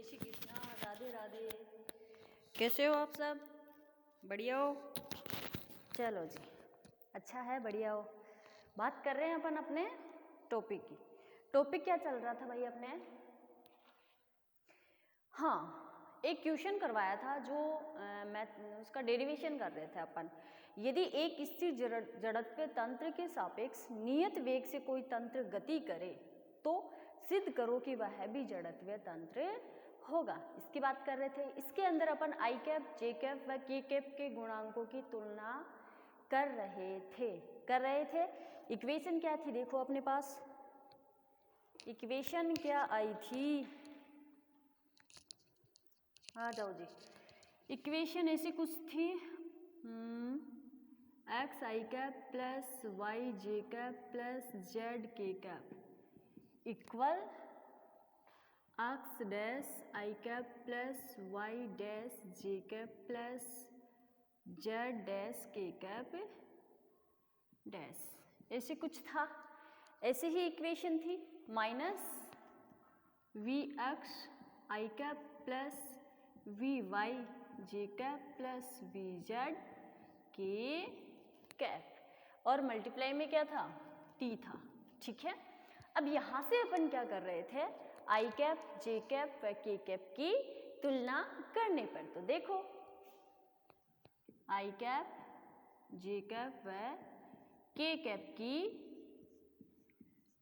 जय श्री कृष्णा, राधे राधे। कैसे हो आप सब? बढ़िया हो? चलो जी, अच्छा है, बढ़िया हो। बात कर रहे हैं अपन अपने टॉपिक की। टॉपिक क्या चल रहा था भाई अपने? हाँ, एक क्वेश्चन करवाया था जो मैं उसका डेरिवेशन कर रहे थे अपन। यदि एक स्थिर जड़त्व तंत्र के सापेक्ष नियत वेग से कोई तंत्र गति करे तो सिद्ध करो कि वह भी जड़त्वीय तंत्र होगा। इसकी बात कर रहे थे। इसके अंदर अपन आई कैप, जे कैप व के कैप के गुणांकों की तुलना कर रहे थे। इक्वेशन क्या थी देखो अपने पास। इक्वेशन क्या आई थी, आ जाओ जी। इक्वेशन ऐसी कुछ थी, एक्स आई कैप प्लस वाई जे कैप प्लस जेड के कैप इक्वल एक्स डैश आई कैप प्लस वाई डैश जे कैप प्लस जेड डैश के कैप डैश, ऐसे कुछ था। ऐसे ही इक्वेशन थी माइनस वी एक्स आई कैप प्लस वी वाई जे कैप प्लस वी जेड के cap और मल्टीप्लाई में क्या था, टी था। ठीक है, अब यहाँ से अपन क्या कर रहे थे, आई कैप, जे कैप व के कैप की तुलना करने पर। तो देखो आई कैप, जे कैप व के कैप की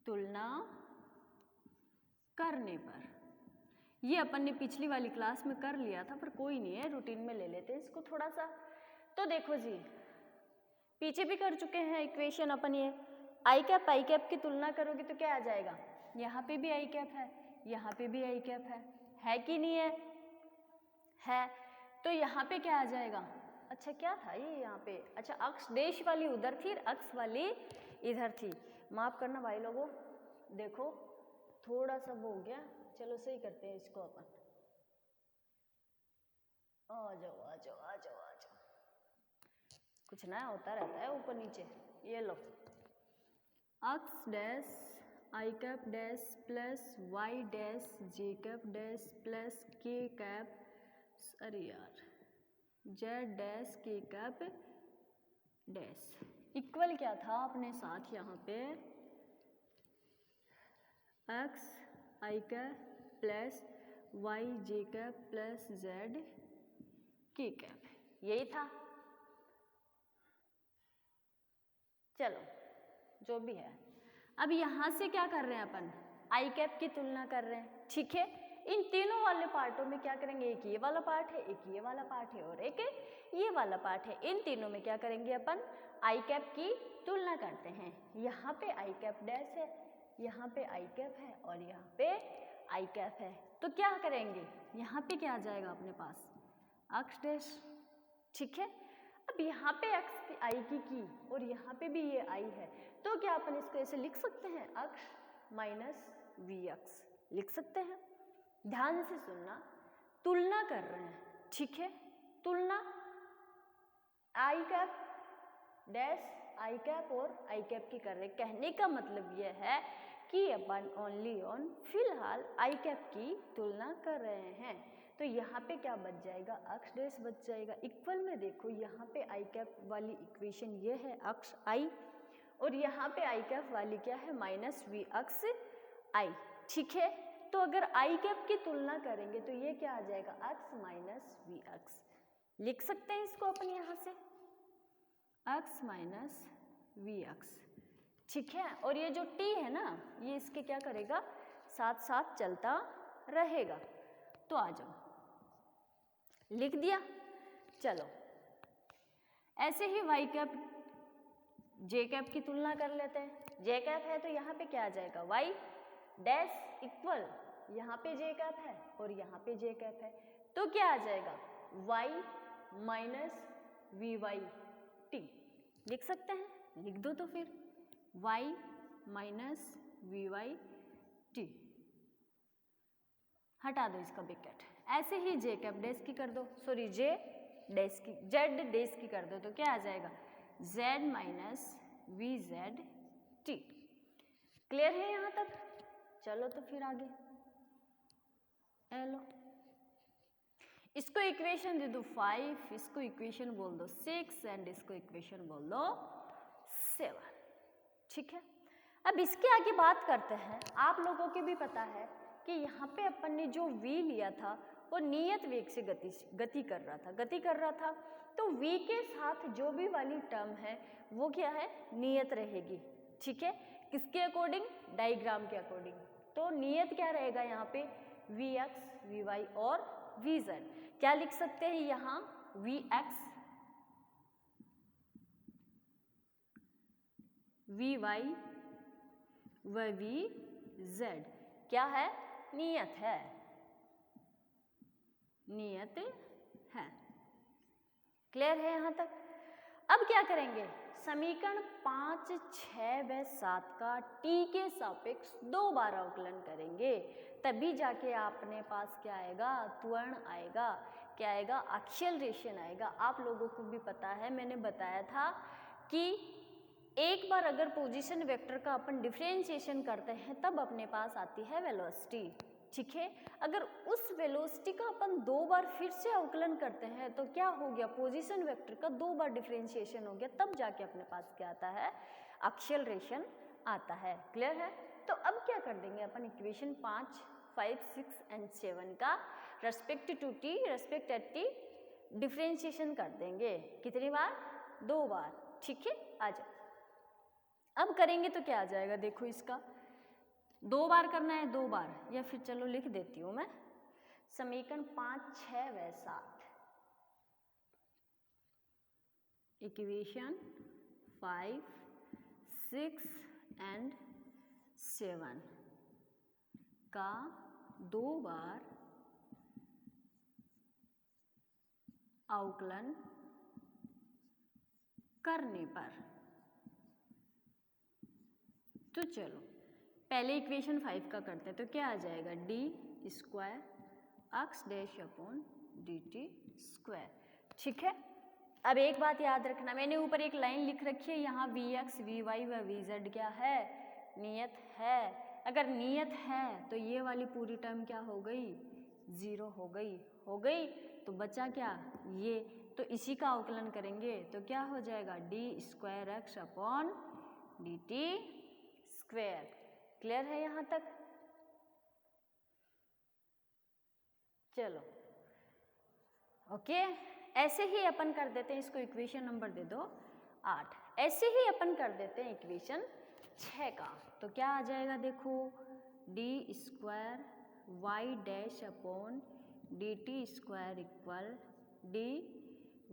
तुलना करने पर, ये अपन ने पिछली वाली क्लास में कर लिया था पर कोई नहीं है, रूटीन में ले लेते हैं इसको थोड़ा सा। तो देखो जी, पीछे भी कर चुके हैं इक्वेशन अपन। ये आई कैप की तुलना करोगे तो क्या आ जाएगा, यहाँ पे भी आई कैप है, यहाँ पे भी आई कैप है कि नहीं है? है। तो यहाँ पे क्या आ जाएगा, अच्छा क्या था ये यहाँ पे, अच्छा अक्ष डैश वाली उधर थी, अक्ष वाली इधर थी। माफ करना भाई लोगों, देखो थोड़ा सा वो हो गया, चलो सही करते हैं इसको अपन। आ जाओ आ जाओ आ जाओ आ जाओ, कुछ नया होता रहता है ऊपर नीचे। ये लो, एक्स डैश आई cap dash plus Y dash जे cap dash plus k cap, अरे यार जेड डैश के कैप डैश इक्वल क्या था अपने साथ यहाँ पे, एक्स आई कैप प्लस वाई जे कैप प्लस जेड के कैप, यही था। चलो जो भी है, अब यहाँ से क्या कर रहे हैं अपन, आई कैप की तुलना कर रहे हैं। ठीक है, इन तीनों वाले पार्टों में क्या करेंगे, एक ये वाला पार्ट है, एक ये वाला पार्ट है और एक ये वाला पार्ट है। इन तीनों में क्या करेंगे अपन, आई कैप की तुलना करते हैं। यहाँ पे आई कैप डैश है, यहाँ पे आई कैप है और यहाँ पे आई कैप है। तो क्या करेंगे, यहाँ पे क्या आ जाएगा अपने पास, एक्स डैश। ठीक है, अब यहाँ पे एक्स की आई की और यहाँ पे भी ये आई है, तो क्या अपन इसको ऐसे लिख सकते हैं, अक्ष माइनस वी एक्स लिख सकते हैं। ध्यान से सुनना, तुलना कर रहे हैं। ठीक है, तुलना आई कैप डैश आई कैप और आई कैप की कर रहे हैं। कहने का मतलब यह है कि अपन ओनली ऑन फिलहाल आई कैप की तुलना कर रहे हैं। तो यहाँ पे क्या बच जाएगा, अक्ष डैश बच जाएगा। इक्वल में देखो, यहाँ पे आई कैप वाली इक्वेशन ये है अक्ष आई और यहाँ पे आई कैप वाली क्या है, माइनस वी अक्ष आई। ठीक है, तो अगर आई कैप की तुलना करेंगे तो ये क्या आ जाएगा, अक्ष माइनस वी अक्ष लिख सकते हैं इसको अपन यहाँ से, अक्ष माइनस वी अक्ष। ठीक है, और ये जो टी है ना, ये इसके क्या करेगा, साथ साथ चलता रहेगा। तो आ जाओ, लिख दिया। चलो ऐसे ही वाई कैप जे कैप की तुलना कर लेते हैं। जे कैप है तो यहाँ पे क्या आ जाएगा, वाई डैश इक्वल, यहाँ पे जे कैप है और यहाँ पे जे कैप है, तो क्या आ जाएगा, Y minus V Y T लिख सकते हैं। लिख दो तो फिर, Y minus V Y T, हटा दो इसका ब्रैकेट। ऐसे ही जे कैप डैश की कर दो, सॉरी जे डैश की, जेड डैश की कर दो तो क्या आ जाएगा, Z minus V Z T. Clear है यहाँ तक? चलो तो फिर आगे लो, इसको इक्वेशन दे दो 5, इसको इक्वेशन बोल दो 6 एंड इसको इक्वेशन बोल दो 7। ठीक है, अब इसके आगे बात करते हैं। आप लोगों को भी पता है कि यहाँ पे अपन ने जो v लिया था वो नियत वेग से गति कर रहा था। तो v के साथ जो भी वाली टर्म है वो क्या है, नियत रहेगी। ठीक है, किसके अकॉर्डिंग, डायग्राम के अकॉर्डिंग। तो नियत क्या रहेगा यहाँ पे, vx, vy और vz। क्या लिख सकते हैं यहाँ, vx, vy व vz क्या है, नियत है, नियत है। क्लियर है यहाँ तक। अब क्या करेंगे, समीकरण 5, 6 व 7 का t के सापेक्ष 2 बार अवकलन करेंगे, तभी जाके आपने पास क्या आएगा, त्वरण आएगा। क्या आएगा, एक्सेलरेशन आएगा। आप लोगों को भी पता है, मैंने बताया था कि एक बार अगर पोजीशन वेक्टर का अपन डिफरेंशिएशन करते हैं तब अपने पास आती है वेलोसिटी। ठीक है, अगर उस वेलोसिटी का अपन 2 बार फिर से अवकलन करते हैं तो क्या हो गया, पोजीशन वेक्टर का 2 बार डिफरेंशिएशन हो गया, तब जाके अपने पास क्या आता है, एक्सेलरेशन आता है। क्लियर है। तो अब क्या कर देंगे अपन, इक्वेशन 5, 5, 6 एंड 7 का respect to T, respect at T differentiation कर देंगे। कितनी बार, 2 बार। ठीक है, आ जाओ। अब करेंगे तो क्या आ जाएगा, देखो इसका 2 बार करना है, 2 बार, या फिर चलो लिख देती हूँ मैं, समीकरण 5, 6 व 7, इक्वेशन 5, 6 एंड 7 का 2 बार अवकलन करने पर, तो चलो पहले इक्वेशन 5 का करते हैं। तो क्या आ जाएगा, D square x dash upon D T square. ठीक है, अब एक बात याद रखना, मैंने ऊपर एक लाइन लिख रखी है, यहाँ वी एक्स, वी वाई व वी जेड क्या है, नियत है। अगर नियत है तो ये वाली पूरी टर्म क्या हो गई, 0 हो गई। तो बचा क्या, ये, तो इसी का अवकलन करेंगे तो क्या हो जाएगा, D square X upon D T square. Clear है यहाँ तक। चलो ओके, ऐसे ही अपन कर देते हैं, इसको इक्वेशन नंबर दे दो 8। ऐसे ही अपन कर देते हैं इक्वेशन 6 का। तो क्या आ जाएगा, देखो D square Y dash upon D T square equal D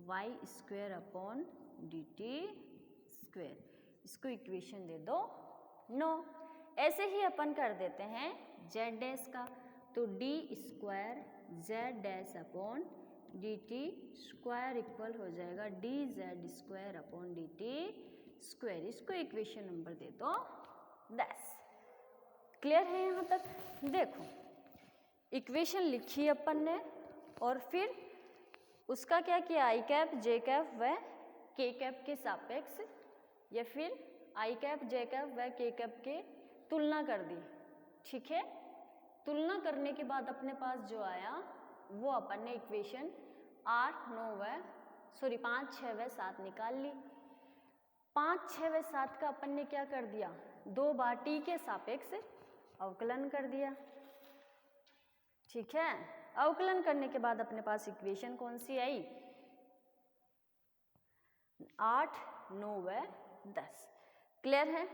Y square upon D T square. इसको इक्वेशन दे दो 9। ऐसे ही अपन कर देते हैं जेड डैश का। तो D square z dash upon D T square equal हो जाएगा D Z square upon D T square. इसको इक्वेशन नंबर दे दो 10। क्लियर है यहाँ तक। देखो इक्वेशन लिखी अपन ने और फिर उसका क्या किया, आई कैप जे कैप व के कैप के सापेक्ष, या फिर आई कैप जे कैप व के कैप के तुलना कर दी। ठीक है, तुलना करने के बाद अपने पास जो आया वो अपन ने इक्वेशन 8, 9 व 5, 6 व 7 निकाल ली। 5, 6 व 7 का अपन ने क्या कर दिया, 2 बार टी के सापेक्ष अवकलन कर दिया। ठीक है, अवकलन करने के बाद अपने पास इक्वेशन कौन सी आई, 8, 9 व 10। क्लियर है।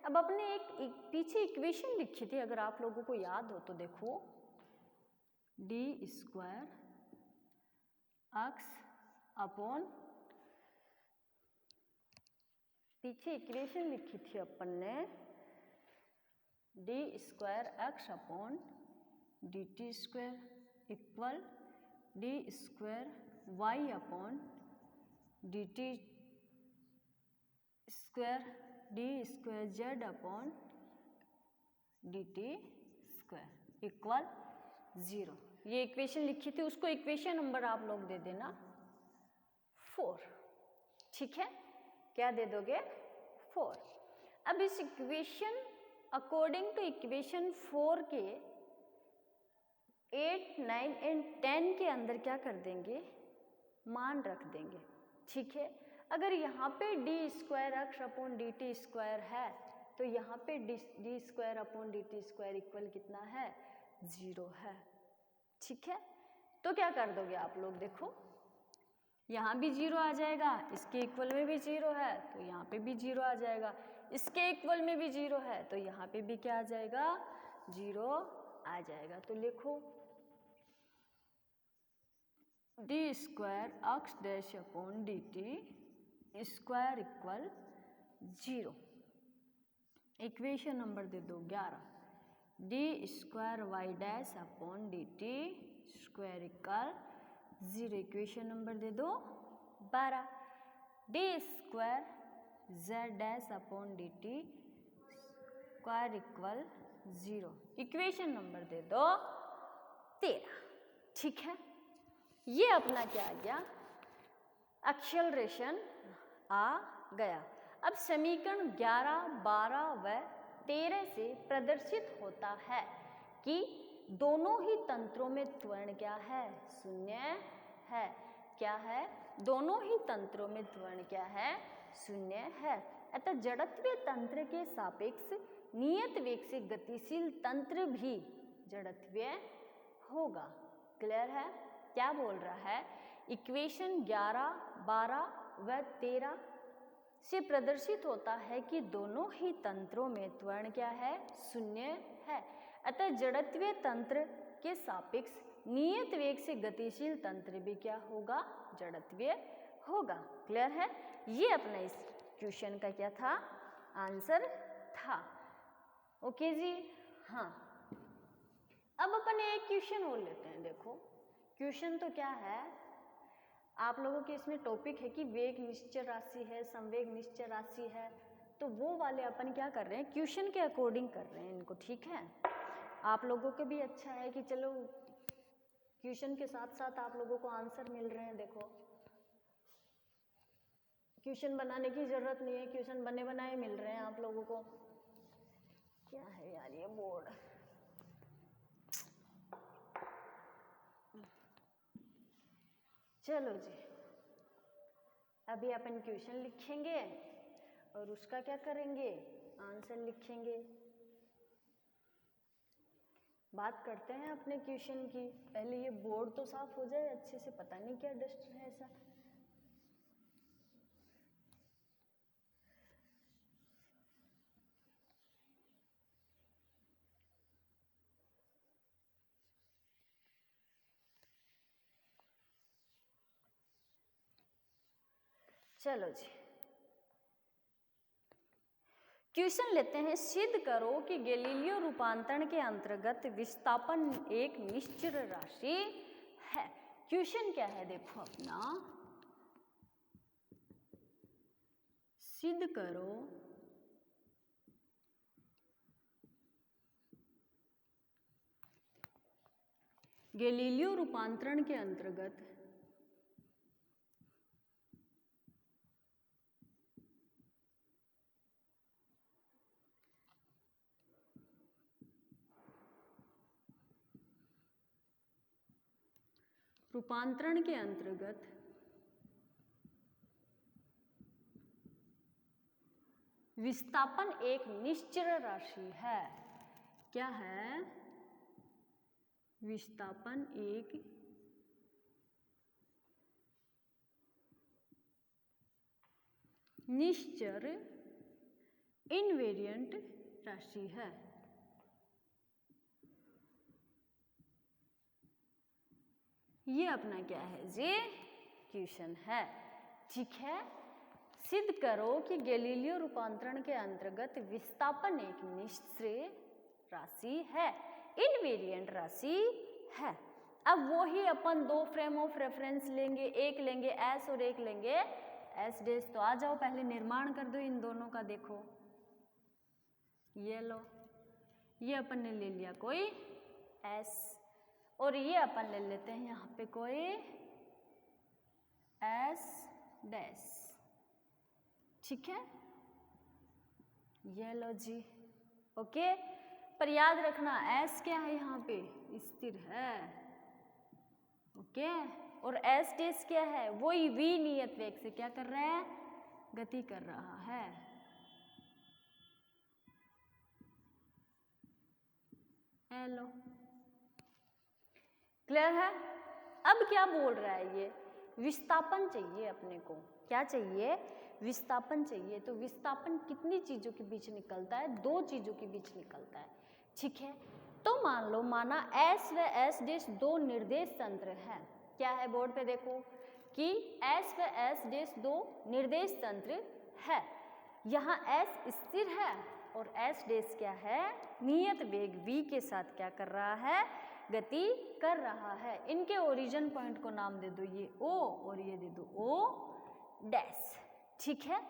अब अपने एक पीछे इक्वेशन लिखी थी, अगर आप लोगों को याद हो तो देखो, डी स्क्वायर एक्स अपॉन, पीछे इक्वेशन लिखी थी अपन ने, D square X upon D T square equal D square Y upon D T square D square Z upon D T square equal 0। ये इक्वेशन लिखी थी, उसको इक्वेशन नंबर आप लोग दे देना 4। ठीक है, क्या दे दोगे, 4। अब इस इक्वेशन अकॉर्डिंग टू इक्वेशन 4 के 8, 9 एंड 10 के अंदर क्या कर देंगे, मान रख देंगे, ठीक है। अगर यहाँ पे D square X upon D T square है तो यहाँ पे D square upon D T square equal कितना है, 0 है, ठीक है। तो क्या कर दोगे आप लोग, देखो यहाँ भी 0 आ जाएगा, इसके इक्वल में भी 0 है तो यहाँ पे भी 0 आ जाएगा, इसके इक्वल में भी 0 है तो यहाँ पे भी क्या आ जाएगा, 0 आ जाएगा। तो लिखो d square x dash upon D T square equal 0। Equation number दे दो 11, d square Y dash upon D T square equal 0। Equation number दे दो 12, d square z dash upon D T square equal 0। Equation number दे दो 13, ठीक है। ये अपना क्या आ गया, एक्सेलरेशन आ गया। अब समीकरण 11, 12 व 13 से प्रदर्शित होता है कि दोनों ही तंत्रों में त्वरण क्या है, 0 है। क्या है, दोनों ही तंत्रों में त्वरण क्या है, 0 है। अतः जड़त्वीय तंत्र के सापेक्ष नियत वेग से गतिशील तंत्र भी जड़त्वीय होगा। क्लियर है, क्या बोल रहा है, इक्वेशन 11, 12 व 13 से प्रदर्शित होता है कि दोनों ही तंत्रों में त्वरण क्या है, 0 है। अतः जड़त्वीय तंत्र के सापेक्ष नियत वेग से गतिशील तंत्र भी क्या होगा, जड़त्वीय होगा। क्लियर है, ये अपना इस क्वेश्चन का क्या था, आंसर था। ओके जी, हाँ। अब अपन एक क्वेश्चन और लेते हैं। देखो क्वेश्चन तो क्या है, आप लोगों के इसमें टॉपिक है कि वेग निश्चर राशि है, संवेग निश्चर राशि है, तो वो वाले अपन क्या कर रहे हैं, क्वेश्चन के अकॉर्डिंग कर रहे हैं इनको, ठीक है। आप लोगों के भी अच्छा है कि चलो क्वेश्चन के साथ साथ आप लोगों को आंसर मिल रहे हैं। देखो क्वेश्चन बनाने की जरूरत नहीं है, क्वेश्चन बने बनाए मिल रहे हैं आप लोगों को। क्या है यार ये बोर्ड, चलो जी, अभी अपन क्वेश्चन लिखेंगे और उसका क्या करेंगे, आंसर लिखेंगे। बात करते हैं अपने क्वेश्चन की, पहले ये बोर्ड तो साफ हो जाए अच्छे से, पता नहीं क्या डस्ट है ऐसा। चलो जी, क्वेश्चन लेते हैं। सिद्ध करो कि गैलीलियो रूपांतरण के अंतर्गत विस्थापन एक निश्चित राशि है। क्वेश्चन क्या है, देखो अपना, सिद्ध करो गैलीलियो रूपांतरण के अंतर्गत विस्थापन एक निश्चित राशि है। क्या है, विस्थापन एक निश्चर इनवेरिएंट राशि है। ये अपना क्या है, ये क्वेश्चन है, ठीक है। सिद्ध करो कि गैलीलियो रूपांतरण के अंतर्गत विस्थापन एक निश्चित राशि है, इनवेरिएंट राशि है। अब वो ही अपन दो फ्रेम ऑफ रेफरेंस लेंगे, एक लेंगे एस और एक लेंगे एस डैश। तो आ जाओ पहले निर्माण कर दो इन दोनों का। देखो ये लो, ये अपन ने ले लिया कोई एस और ये अपन ले लेते हैं यहाँ पे कोई एस डैश, ठीक है। ये लो जी, ओके। पर याद रखना एस क्या है यहाँ पे, स्थिर है, ओके। और एस डेस क्या है, वही v नियत वेग से क्या कर रहा है, गति कर रहा है। हेलो, क्लियर है? अब क्या बोल रहा है ये, विस्थापन चाहिए अपने को, क्या चाहिए, विस्थापन चाहिए। तो विस्थापन कितनी चीजों के बीच निकलता है, दो चीजों के बीच निकलता है, ठीक है। तो मान लो, माना S व S डैश दो निर्देश तंत्र है, क्या है बोर्ड पे देखो कि S व S डैश दो निर्देश तंत्र है। यहाँ S स्थिर है और S डैश क्या है, नियत वेग v के साथ क्या कर रहा है, गति कर रहा है। इनके ओरिजिन पॉइंट को नाम दे दो ये O और ये दे दो O डैश, ठीक है।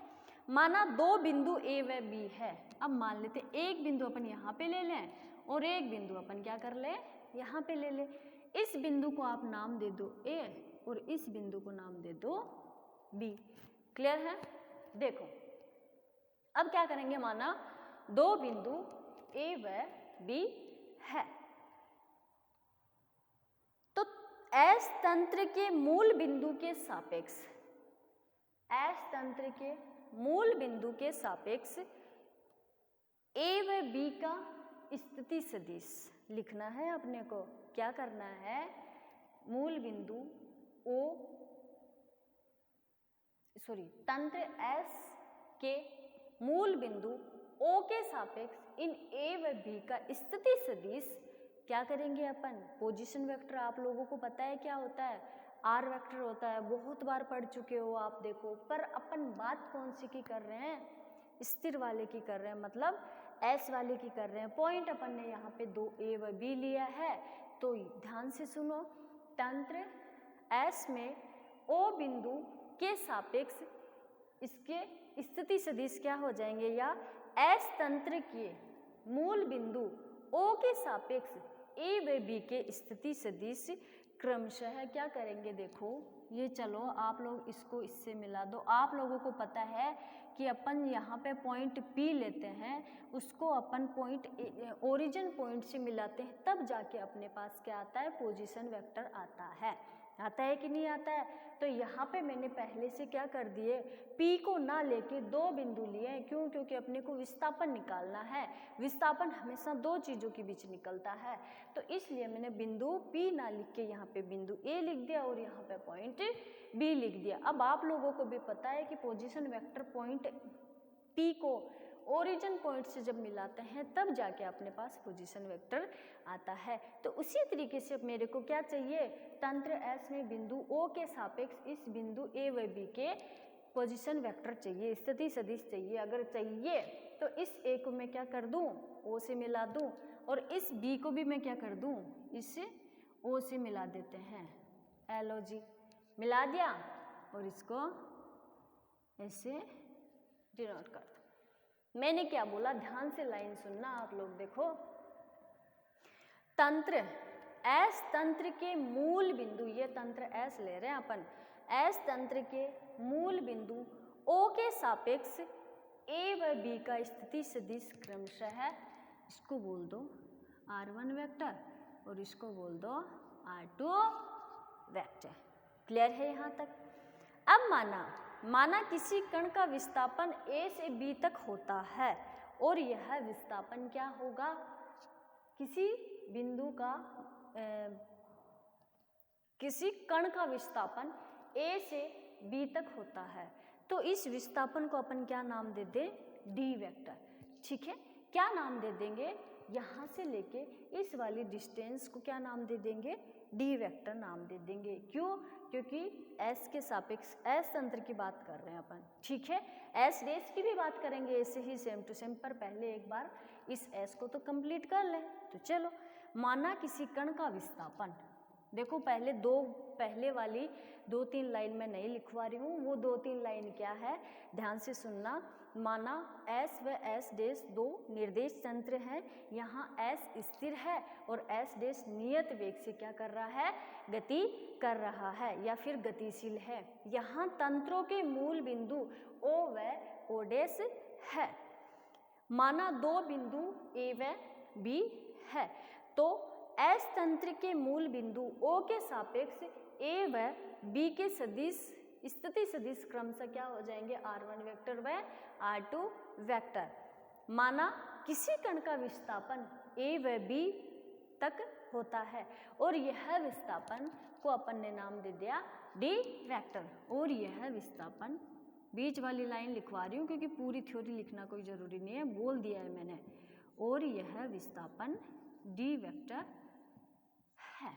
माना दो बिंदु A व B है। अब मान लेते एक बिंदु अपन यहाँ पे ले लें और एक बिंदु अपन क्या कर ले, यहाँ पे ले ले। इस बिंदु को आप नाम दे दो A और इस बिंदु को नाम दे दो B। क्लियर है? देखो अब क्या करेंगे, माना दो बिंदु A व B है, तो S तंत्र के मूल बिंदु के सापेक्ष, S तंत्र के मूल बिंदु के सापेक्ष A व B का स्थिति सदिश लिखना है अपने को। क्या करना है, मूल बिंदु तंत्र S के मूल बिंदु O के सापेक्ष इन A व B का स्थिति सदिश क्या करेंगे अपन, पोजीशन वेक्टर आप लोगों को पता है क्या होता है, आर वेक्टर होता है, बहुत बार पढ़ चुके हो आप देखो। पर अपन बात कौन सी की कर रहे हैं, स्थिर वाले की कर रहे हैं, मतलब S वाले की कर रहे हैं। पॉइंट अपन ने यहाँ पे दो A व B लिया है, तो ध्यान से सुनो, तंत्र S में O बिंदु के सापेक्ष इसके स्थिति सदिश क्या हो जाएंगे, या S तंत्र के मूल बिंदु O के सापेक्ष A व B के स्थिति सदिश क्रमशः क्या करेंगे, देखो ये, चलो आप लोग इसको इससे मिला दो। आप लोगों को पता है कि अपन यहाँ पे पॉइंट P लेते हैं, उसको अपन पॉइंट ओरिजिन पॉइंट से मिलाते हैं, तब जाके अपने पास क्या आता है, पोजीशन वेक्टर आता है। आता है कि नहीं आता है? तो यहाँ पे मैंने पहले से क्या कर दिए, P को ना लेके दो बिंदु लिए हैं। क्यों? क्योंकि अपने को विस्थापन निकालना है। विस्थापन हमेशा दो चीज़ों के बीच निकलता है, तो इसलिए मैंने बिंदु P ना लिख के यहाँ पे बिंदु A लिख दिया और यहाँ पे पॉइंट B लिख दिया। अब आप लोगों को भी पता है कि पोजीशन वेक्टर पॉइंट P को ओरिजिन पॉइंट से जब मिलाते हैं तब जाके अपने पास पोजीशन वेक्टर आता है। तो उसी तरीके से मेरे को क्या चाहिए, तंत्र S में बिंदु O के सापेक्ष इस बिंदु A व B के पोजीशन वेक्टर चाहिए, स्थिति सदिश चाहिए। अगर चाहिए तो इस A को मैं क्या कर दूं, O से मिला दूं, और इस B को भी मैं क्या कर दूं, इससे O से मिला देते हैं। लो जी, मिला दिया और इसको ऐसे डिनोट कर दो। मैंने क्या बोला, ध्यान से लाइन सुनना आप लोग। देखो, तंत्र S तंत्र के मूल बिंदु, ये तंत्र S ले रहे हैं अपन, S तंत्र के मूल बिंदु O के सापेक्ष A व B का स्थिति सदिश क्रमशः है, इसको बोल दो R1 वेक्टर और इसको बोल दो R2 वेक्टर। क्लियर है यहाँ तक? अब माना किसी कण का विस्थापन A से B तक होता है और यह विस्थापन क्या होगा, किसी बिंदु का किसी कण का विस्थापन A से B तक होता है, तो इस विस्थापन को अपन क्या नाम दे दें, D वेक्टर। ठीक है, क्या नाम दे देंगे, यहाँ से लेके इस वाली डिस्टेंस को क्या नाम दे देंगे, D वेक्टर नाम दे देंगे। क्यों? क्योंकि S के सापेक्ष S तंत्र की बात कर रहे हैं अपन। ठीक है, S रेस की भी बात करेंगे ऐसे ही सेम टू सेम, पर पहले एक बार इस S को तो कंप्लीट कर लें। तो चलो, माना किसी कण का विस्थापन, देखो पहले वाली 2-3 लाइन में नहीं लिखवा रही हूँ, वो 2-3 लाइन क्या है, ध्यान से सुनना। माना S व S डैश दो निर्देश तंत्र हैं, यहाँ S स्थिर है और S डैश नियत वेग से क्या कर रहा है, गति कर रहा है या फिर गतिशील है। यहाँ तंत्रों के मूल बिंदु O व O डैश है। माना दो बिंदु A व बी है। तो एस तंत्र के मूल बिंदु O के सापेक्ष ए व बी के सदिश स्थिति सदिश क्रमशः क्या हो जाएंगे, r1 वेक्टर व r2 वेक्टर। माना किसी कण का विस्थापन ए व बी तक होता है और यह विस्थापन को अपन ने नाम दे दिया डी वेक्टर। और यह विस्थापन, बीच वाली लाइन लिखवा रही हूँ क्योंकि पूरी थ्योरी लिखना कोई जरूरी नहीं है, बोल दिया है मैंने। और यह विस्थापन डी वेक्टर है।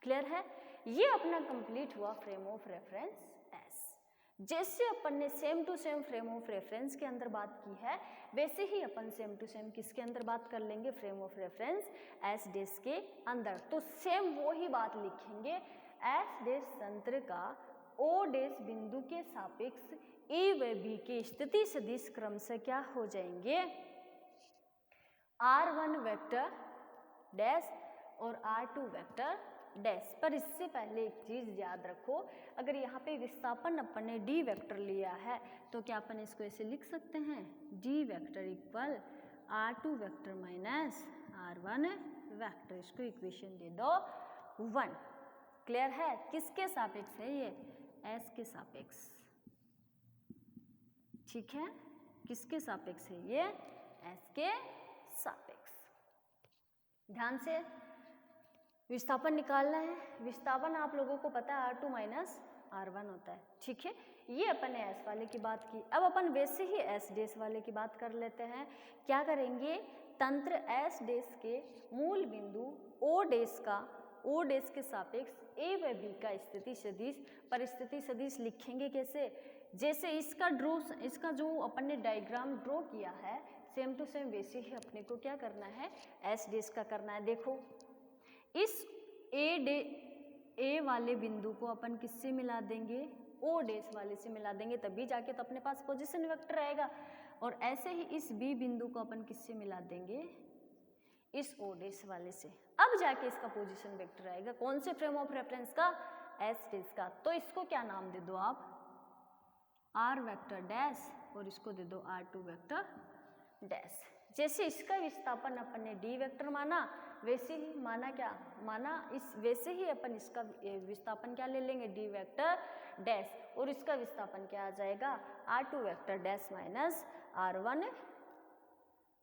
क्लियर है? ये अपना कंप्लीट हुआ फ्रेम ऑफ रेफरेंस एस। जैसे अपन ने same to same frame of reference के अंदर बात की है, वैसे ही अपन सेम टू सेम किसके अंदर बात कर लेंगे, frame of reference S dash के अंदर। तो सेम वो ही बात लिखेंगे, एस डेस तंत्र का ओ डेस बिंदु के सापेक्ष ए व बी के स्थिति सदिश क्रम से क्या हो जाएंगे, r1 वेक्टर डैश और r2 वेक्टर डैश। पर इससे पहले एक चीज याद रखो, अगर यहाँ पे विस्थापन अपन ने डी वेक्टर लिया है तो क्या अपन इसको ऐसे लिख सकते हैं, D vector equal r2 vector minus r1 vector. इसको इक्वेशन दे दो 1। क्लियर है? किसके सापेक्ष है ये, एस के सापेक्ष। ठीक है, किसके सापेक्ष है ये, एस के सापेक्ष। ध्यान से विस्थापन निकालना है। विस्थापन आप लोगों को पता है r2 माइनस r1 होता है। ठीक है, ये अपन ने एस वाले की बात की। अब अपन वैसे ही एस डेस वाले की बात कर लेते हैं। क्या करेंगे, तंत्र एस डेस के मूल बिंदु ओ डेस का, ओ डेस के सापेक्ष ए व बी का स्थिति सदिश, पर स्थिति सदिश लिखेंगे कैसे, जैसे इसका जो अपन ने डायग्राम ड्रॉ किया है सेम टू सेम वैसे ही अपने को क्या करना है, एस डेस का करना है। देखो इस ए वाले बिंदु को अपन किससे मिला देंगे, ओ डेस वाले से मिला देंगे, तभी जाके तो अपने पास पोजीशन वेक्टर आएगा। और ऐसे ही इस बी बिंदु को अपन किससे मिला देंगे, इस ओ डेस वाले से। अब जाके इसका पोजीशन वेक्टर आएगा कौन से फ्रेम ऑफ रेफरेंस का, एस डेस का। तो इसको क्या नाम दे दो आप, आर वेक्टर डैश, और इसको दे दो r2 वेक्टर डैश। जैसे इसका विस्थापन अपन ने डी वेक्टर माना, वैसे ही माना क्या माना, वैसे ही अपन इसका विस्थापन क्या ले लेंगे, डी वेक्टर डैश, और इसका विस्थापन क्या आ जाएगा, r2 vector dash minus r1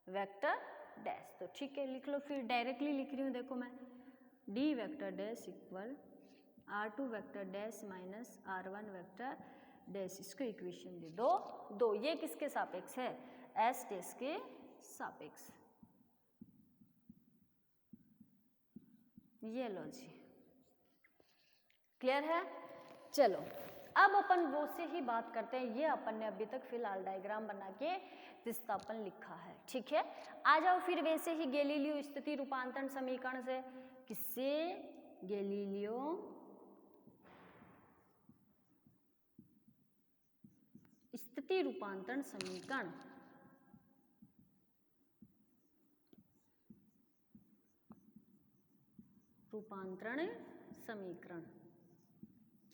vector dash. तो ठीक है, लिख लो, फिर डायरेक्टली लिख रही हूँ, देखो मैं D vector dash equal r2 vector dash minus r1 vector dash. इसको इक्वेशन दे दो। ये किसके सापेक्ष है, एस डैश के सापेक्ष। ये लो जी, क्लियर है। चलो अब अपन वो से ही बात करते हैं। ये अपन ने अभी तक फिलहाल डायग्राम बना के विस्थापन लिखा है। ठीक है, आ जाओ फिर वैसे ही गैलीलियो स्थिति रूपांतरण समीकरण से। किससे, गैलीलियो स्थिति रूपांतरण समीकरण। रूपांतरण समीकरण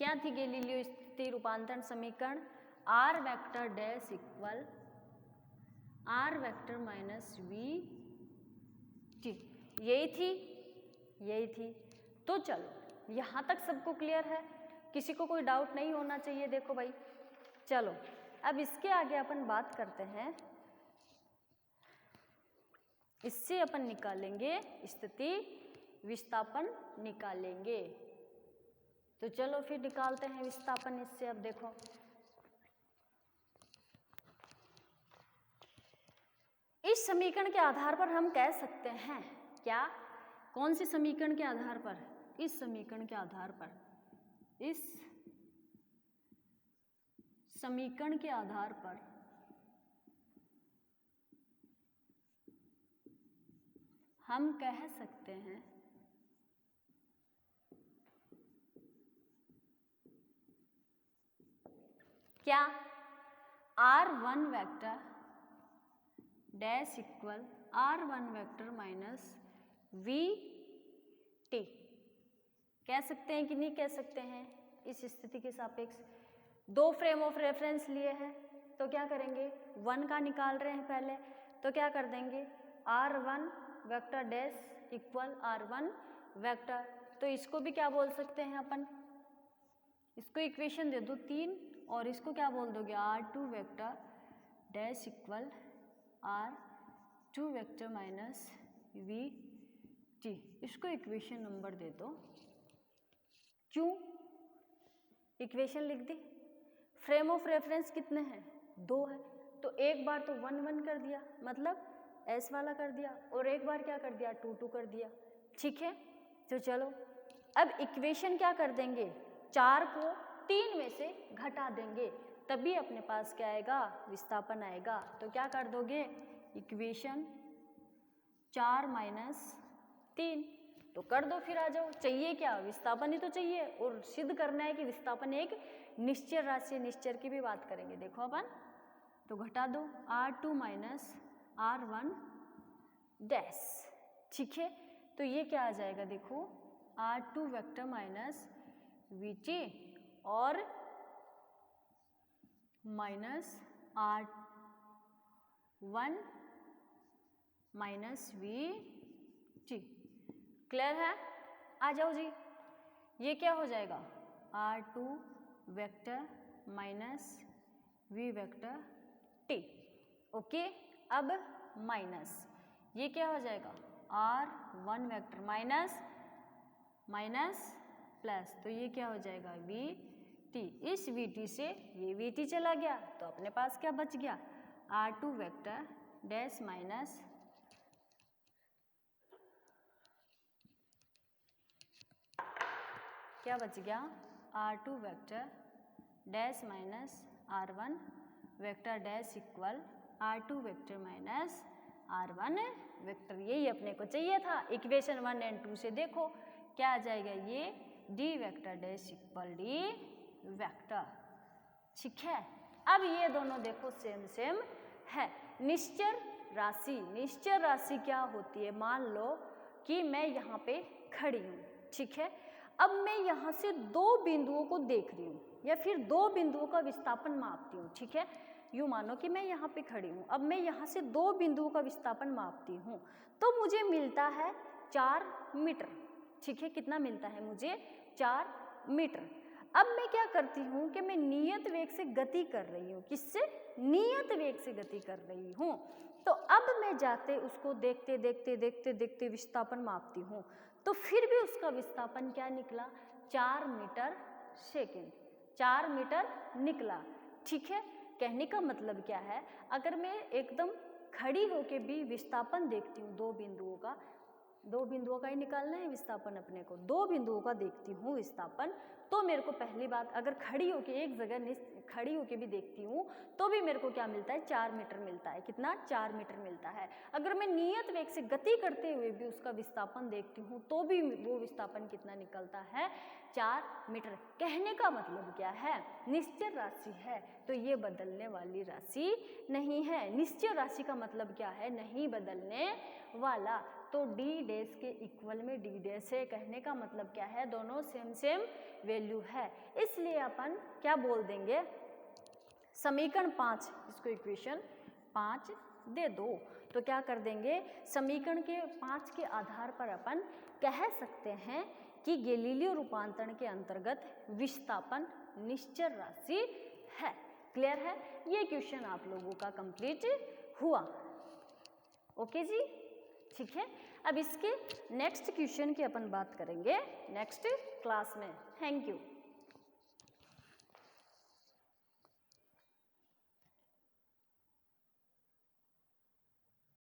क्या थी गैलीलियो स्थिति रूपांतरण समीकरण, R vector dash equal R vector minus V T. यही थी। तो चलो यहाँ तक सबको क्लियर है, किसी को कोई डाउट नहीं होना चाहिए। देखो भाई, चलो अब इसके आगे अपन बात करते हैं। इससे अपन निकालेंगे स्थिति विस्थापन निकालेंगे। तो चलो फिर निकालते हैं विस्थापन इससे। अब देखो इस समीकरण के आधार पर हम कह सकते हैं क्या, कौन से समीकरण के आधार पर, इस समीकरण के आधार पर, इस समीकरण के आधार पर हम कह सकते हैं क्या, r1 vector dash equal r1 vector minus V T. कह सकते हैं कि नहीं कह सकते हैं। इस स्थिति के सापेक्ष दो फ्रेम ऑफ रेफरेंस लिए हैं, तो क्या करेंगे, 1 का निकाल रहे हैं पहले, तो क्या कर देंगे, r1 vector dash equal r1 vector, तो इसको भी क्या बोल सकते हैं अपन, इसको इक्वेशन दे दो 3 और इसको क्या बोल दोगे r2 vector dash equal r2 vector minus vt, इसको इक्वेशन नंबर दे दो। क्यों इक्वेशन लिख दी, फ्रेम ऑफ रेफरेंस कितने हैं 2 है, तो एक बार तो 1 1 कर दिया मतलब S वाला कर दिया, और एक बार क्या कर दिया 2 2 कर दिया, ठीक है। तो चलो अब इक्वेशन क्या कर देंगे, 4 को 3 में से घटा देंगे, तभी अपने पास क्या आएगा विस्थापन आएगा। तो क्या कर दोगे इक्वेशन 4 माइनस 3, तो कर दो फिर, आ जाओ। चाहिए क्या, विस्थापन ही तो चाहिए, और सिद्ध करना है कि विस्थापन एक निश्चर राशि, निश्चर की भी बात करेंगे देखो अपन। तो घटा दो r2 माइनस r1 डैश, ठीक है। तो ये क्या आ जाएगा देखो r2 वेक्टर माइनस vt और minus r1 minus vt, clear है, आ जाओ जी। ये क्या हो जाएगा r2 vector minus v vector t, okay. अब माइनस ये क्या हो जाएगा r1 vector minus minus plus, तो ये क्या हो जाएगा vt, इस vt से ये vt चला गया, तो अपने पास क्या बच गया r2 वेक्टर डैश माइनस क्या बच गया r2 vector dash minus r1 vector dash equal r2 vector minus r1 vector, यही अपने को चाहिए था। इक्वेशन 1 और 2 से देखो क्या आ जाएगा, ये d vector dash equal d vector, ठीक है। अब ये दोनों देखो सेम सेम है। निश्चर राशि, निश्चर राशि क्या होती है, मान लो कि मैं यहाँ पे खड़ी हूँ, ठीक है। अब मैं यहाँ से 2 बिंदुओं को देख रही हूँ या फिर 2 बिंदुओं का विस्थापन मापती हूँ, ठीक है। यूँ मानो कि मैं यहाँ पे खड़ी हूँ, अब मैं यहाँ से 2 बिंदुओं का विस्थापन मापती हूँ, तो मुझे मिलता है 4 मीटर, ठीक है। कितना मिलता है मुझे 4 मीटर। अब मैं क्या करती हूँ कि मैं नियत वेग से गति कर रही हूँ, किससे, नियत वेग से गति कर रही हूँ। तो अब मैं जाते उसको देखते देखते देखते देखते विस्थापन मापती हूँ, तो फिर भी उसका विस्थापन क्या निकला 4 मीटर सेकेंड, 4 मीटर निकला, ठीक है। कहने का मतलब क्या है, अगर मैं एकदम खड़ी होके भी विस्थापन देखती हूँ 2 बिंदुओं का, 2 बिंदुओं का ही निकालना है विस्थापन अपने को, 2 बिंदुओं का देखती हूँ विस्थापन, तो मेरे को पहली बात अगर खड़ी होके एक जगह खड़ी होके भी देखती हूँ तो भी मेरे को क्या मिलता है 4 मीटर मिलता है, कितना 4 मीटर मिलता है। अगर मैं नियत वेग से गति करते हुए भी उसका विस्थापन देखती हूँ तो भी वो विस्थापन कितना निकलता है 4 मीटर। कहने का मतलब क्या है, निश्चर राशि है तो ये बदलने वाली राशि नहीं है। निश्चय राशि का मतलब क्या है, नहीं बदलने वाला, तो d डैश के इक्वल में d डैश है। कहने का मतलब क्या है, दोनों सेम सेम वैल्यू है, इसलिए अपन क्या बोल देंगे समीकरण 5, इसको इक्वेशन 5 दे दो। तो क्या कर देंगे समीकरण के 5 के आधार पर अपन कह सकते हैं कि गैलीलियो रूपांतरण के अंतर्गत विस्थापन निश्चर राशि है। क्लियर है, ये क्वेश्चन आप लोगों का कंप्लीट हुआ। ओके जी, ठीक है। अब इसके नेक्स्ट क्वेश्चन की अपन बात करेंगे नेक्स्ट क्लास में। Thank you.